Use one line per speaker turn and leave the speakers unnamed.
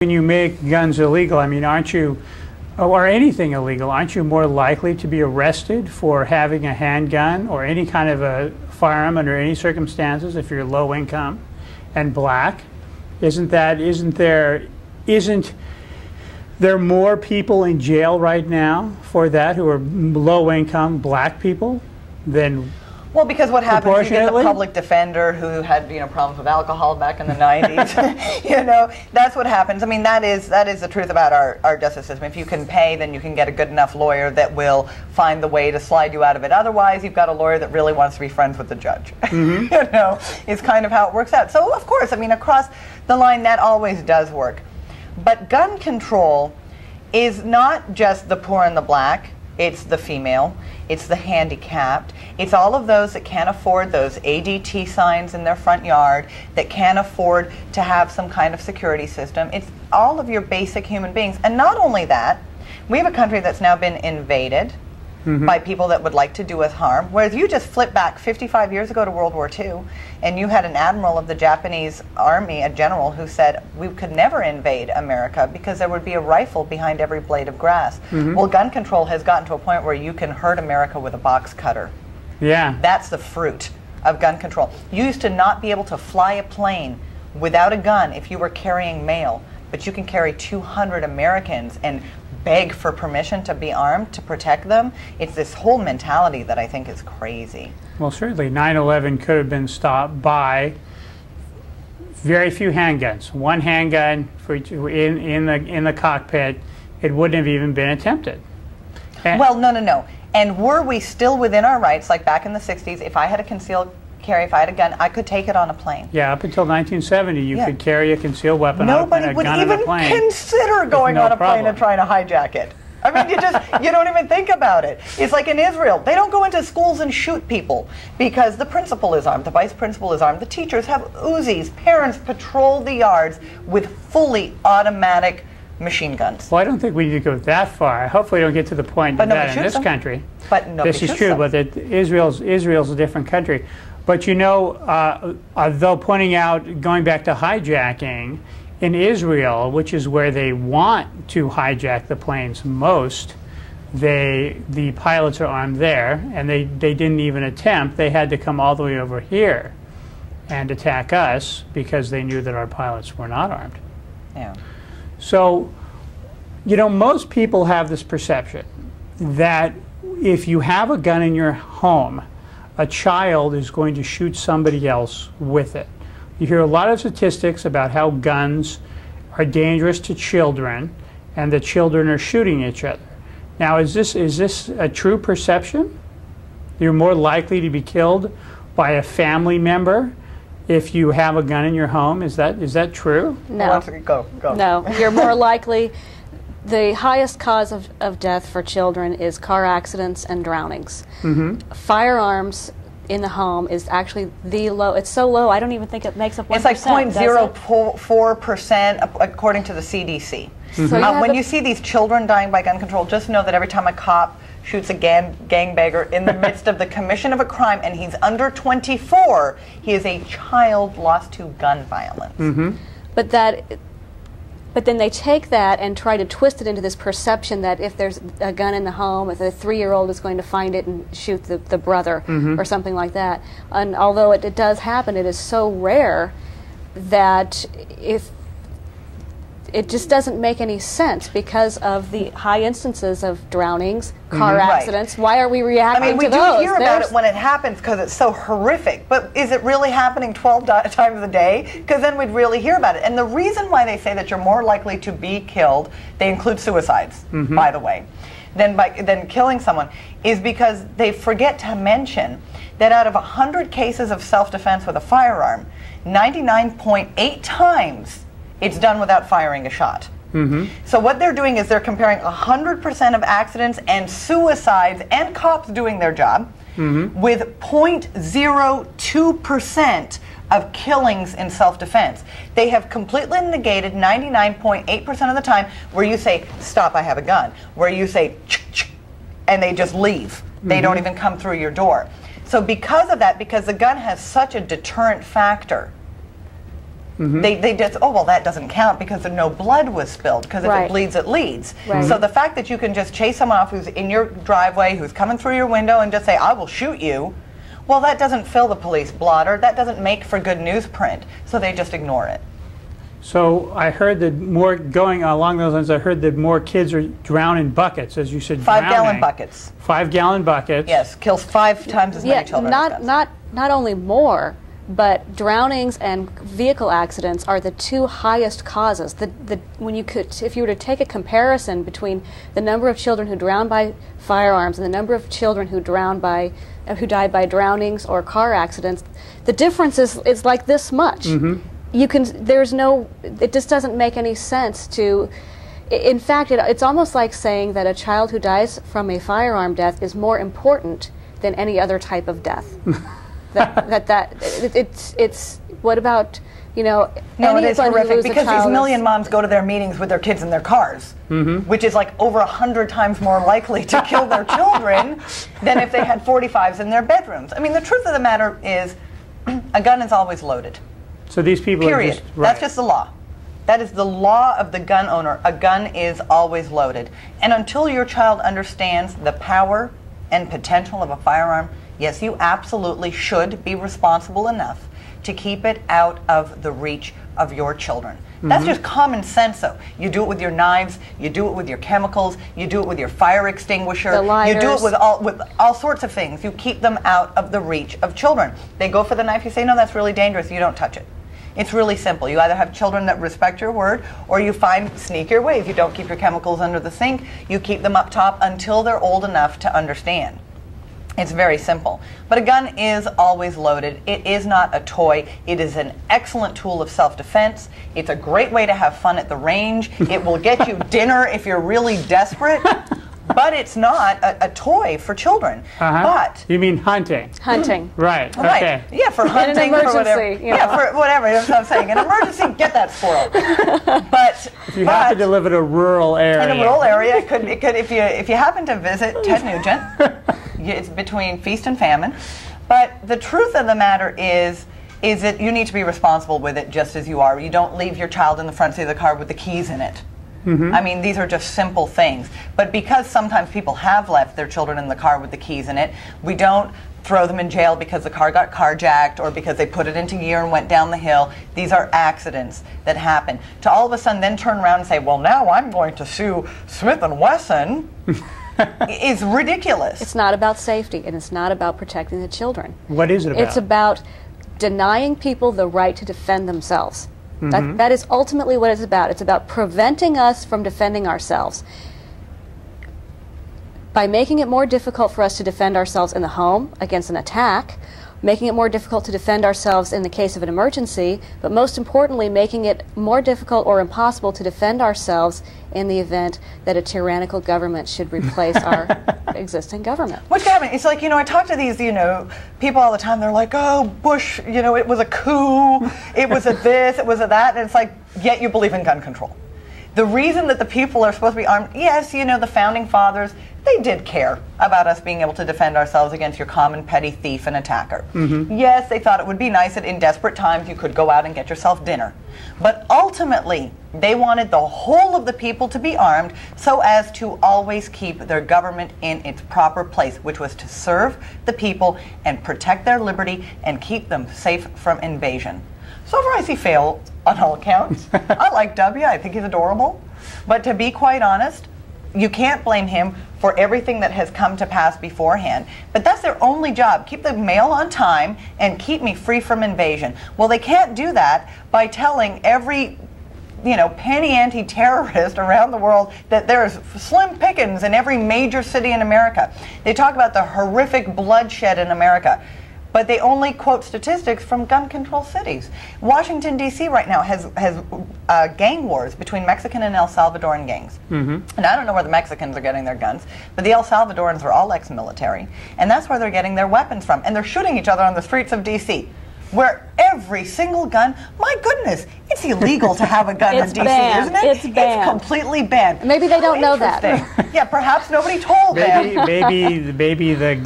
When you make guns illegal, I mean, aren't you, or anything illegal, aren't you more likely to be arrested for having a handgun or any kind of a firearm under any circumstances if you're low income and black? Isn't there more people in jail right now for that who are low income black people than?
Well, because what happens, you get the public defender who had, problems with alcohol back in the 90s. That's what happens. I mean, that is the truth about our justice system. If you can pay, then you can get a good enough lawyer that will find the way to slide you out of it. Otherwise, you've got a lawyer that really wants to be friends with the judge. Mm-hmm. It's kind of how it works out. So, of course, I mean, across the line, that always does work. But gun control is not just the poor and the black. It's the female, it's the handicapped, it's all of those that can't afford those ADT signs in their front yard, that can't afford to have some kind of security system. It's all of your basic human beings. And not only that, we have a country that's now been invaded by people that would like to do us harm. Whereas you just flip back 55 years ago to World War II, and you had an admiral of the Japanese army, a general, who said we could never invade America because there would be a rifle behind every blade of grass. Well, gun control has gotten to a point where you can hurt America with a box cutter.
Yeah.
That's the fruit of gun control. You used to not be able to fly a plane without a gun if you were carrying mail, but you can carry 200 Americans and beg for permission to be armed to protect them. It's this whole mentality that I think is crazy.
Well, certainly 9/11 could have been stopped by very few handguns. One handgun for in the cockpit. It wouldn't have even been attempted.
Well, no. And were we still within our rights, like back in the 60s, if I had a concealed carry, if I had a gun, I could take it on a plane.
Yeah, up until 1970, you could carry a concealed weapon on a plane.
Nobody would even consider going on a plane and trying to hijack it. I mean, you don't even think about it. It's like in Israel, they don't go into schools and shoot people because the principal is armed, the vice principal is armed, the teachers have Uzis, parents patrol the yards with fully automatic machine guns.
Well, I don't think we need to go that far. Hopefully we don't get to the point of that in this country.
But
this is true, but Israel's a different country. But though pointing out, going back to hijacking, in Israel, which is where they want to hijack the planes most, the pilots are armed there, and they didn't even attempt. They had to come all the way over here and attack us because they knew that our pilots were not armed.
Yeah.
So, most people have this perception that if you have a gun in your home, a child is going to shoot somebody else with it. You hear a lot of statistics about how guns are dangerous to children and that children are shooting each other. Now, is this a true perception? You're more likely to be killed by a family member if you have a gun in your home. Is that true?
No. Go.
No, you're more likely. The highest cause of death for children is car accidents and drownings. Firearms in the home is actually the low. It's so low, I don't even think it makes up 1%.
It's like 0.04% according to the CDC. So when you see these children dying by gun control, just know that every time a cop shoots a gangbanger in the midst of the commission of a crime and he's under 24, he is a child lost to gun violence.
But then they take that and try to twist it into this perception that if there's a gun in the home, if a 3-year-old is going to find it and shoot the brother or something like that. And although it does happen, it is so rare that if it just doesn't make any sense because of the high instances of drownings, car accidents. Why are we reacting to those?
I mean, we do hear about it when it happens because it's so horrific, but is it really happening 12 times a day? Because then we'd really hear about it. And the reason why they say that you're more likely to be killed, they include suicides, by the way, than killing someone, is because they forget to mention that out of 100 cases of self-defense with a firearm, 99.8 times it's done without firing a shot. So what they're doing is they're comparing 100% of accidents and suicides and cops doing their job with 0.02% of killings in self-defense. They have completely negated 99.8% of the time where you say, stop, I have a gun, where you say, and they just leave. They don't even come through your door. So because of that, because the gun has such a deterrent factor, They just, oh, well, that doesn't count because no blood was spilled, because if it bleeds, it leads. So the fact that you can just chase someone off who's in your driveway, who's coming through your window, and just say, I will shoot you, well, that doesn't fill the police blotter. That doesn't make for good newsprint. So they just ignore it.
So I heard that more, going along those lines, I heard that more kids are drowning in buckets, as you said,
5-gallon buckets.
5-gallon buckets.
Yes, kills 5 times as many children.
Not only more, but drownings and vehicle accidents are the 2 highest causes. If you were to take a comparison between the number of children who drown by firearms and the number of children who died by drownings or car accidents, the difference is like this much. It just doesn't make any sense to. In fact, it's almost like saying that a child who dies from a firearm death is more important than any other type of death. It's what about,
No, it is horrific, because these million moms go to their meetings with their kids in their cars, which is like over 100 times more likely to kill their children than if they had 45s in their bedrooms. I mean, the truth of the matter is, a gun is always loaded.
So these people
Period.
are just,
That's just the law. That is the law of the gun owner. A gun is always loaded. And until your child understands the power and potential of a firearm, yes, you absolutely should be responsible enough to keep it out of the reach of your children. That's just common sense, though. You do it with your knives, you do it with your chemicals, you do it with your fire extinguisher, you do it with all sorts of things. You keep them out of the reach of children. They go for the knife, you say, no, that's really dangerous, you don't touch it. It's really simple. You either have children that respect your word, or you find sneakier ways. You don't keep your chemicals under the sink, you keep them up top until they're old enough to understand. It's very simple. But a gun is always loaded. It is not a toy. It is an excellent tool of self-defense. It's a great way to have fun at the range. It will get you dinner if you're really desperate. But it's not a toy for children. But
you mean hunting?
Hunting.
Right.
Right.
Okay.
Yeah, for hunting,
in an emergency,
for whatever. For whatever. That's what I'm saying. In an emergency, get that squirrel. But
if you happen to live in a rural area.
In a rural area, it could if you happen to visit Ted Nugent, it's between feast and famine. But the truth of the matter is that you need to be responsible with it just as you are. You don't leave your child in the front seat of the car with the keys in it. I mean, these are just simple things. But because sometimes people have left their children in the car with the keys in it, we don't throw them in jail because the car got carjacked or because they put it into gear and went down the hill. These are accidents that happen. To all of a sudden then turn around and say, well, now I'm going to sue Smith & Wesson is ridiculous.
It's not about safety, and it's not about protecting the children.
What is it about?
It's about denying people the right to defend themselves. That is ultimately what it's about. It's about preventing us from defending ourselves. By making it more difficult for us to defend ourselves in the home against an attack, making it more difficult to defend ourselves in the case of an emergency, but most importantly, making it more difficult or impossible to defend ourselves in the event that a tyrannical government should replace our existing government.
What's happening? It's like, I talk to these, people all the time. They're like, oh, Bush, it was a coup, it was a this, it was a that, and it's like, yet you believe in gun control. The reason that the people are supposed to be armed, yes, the Founding Fathers, they did care about us being able to defend ourselves against your common petty thief and attacker. Yes, they thought it would be nice that in desperate times you could go out and get yourself dinner. But ultimately, they wanted the whole of the people to be armed so as to always keep their government in its proper place, which was to serve the people and protect their liberty and keep them safe from invasion. So far I see fail on all accounts. I like W. I think he's adorable. But to be quite honest, you can't blame him for everything that has come to pass beforehand. But that's their only job. Keep the mail on time and keep me free from invasion. Well, they can't do that by telling every penny anti-terrorist around the world that there's slim pickings in every major city in America. They talk about the horrific bloodshed in America, but they only quote statistics from gun control cities. Washington, D.C. right now has gang wars between Mexican and El Salvadoran gangs. And I don't know where the Mexicans are getting their guns, but the El Salvadorans are all ex-military, and that's where they're getting their weapons from. And they're shooting each other on the streets of D.C., where every single gun, my goodness, it's illegal to have a gun in D.C., isn't it?
It's banned.
It's completely banned.
Maybe they don't know that.
Yeah, perhaps nobody told them.
Maybe the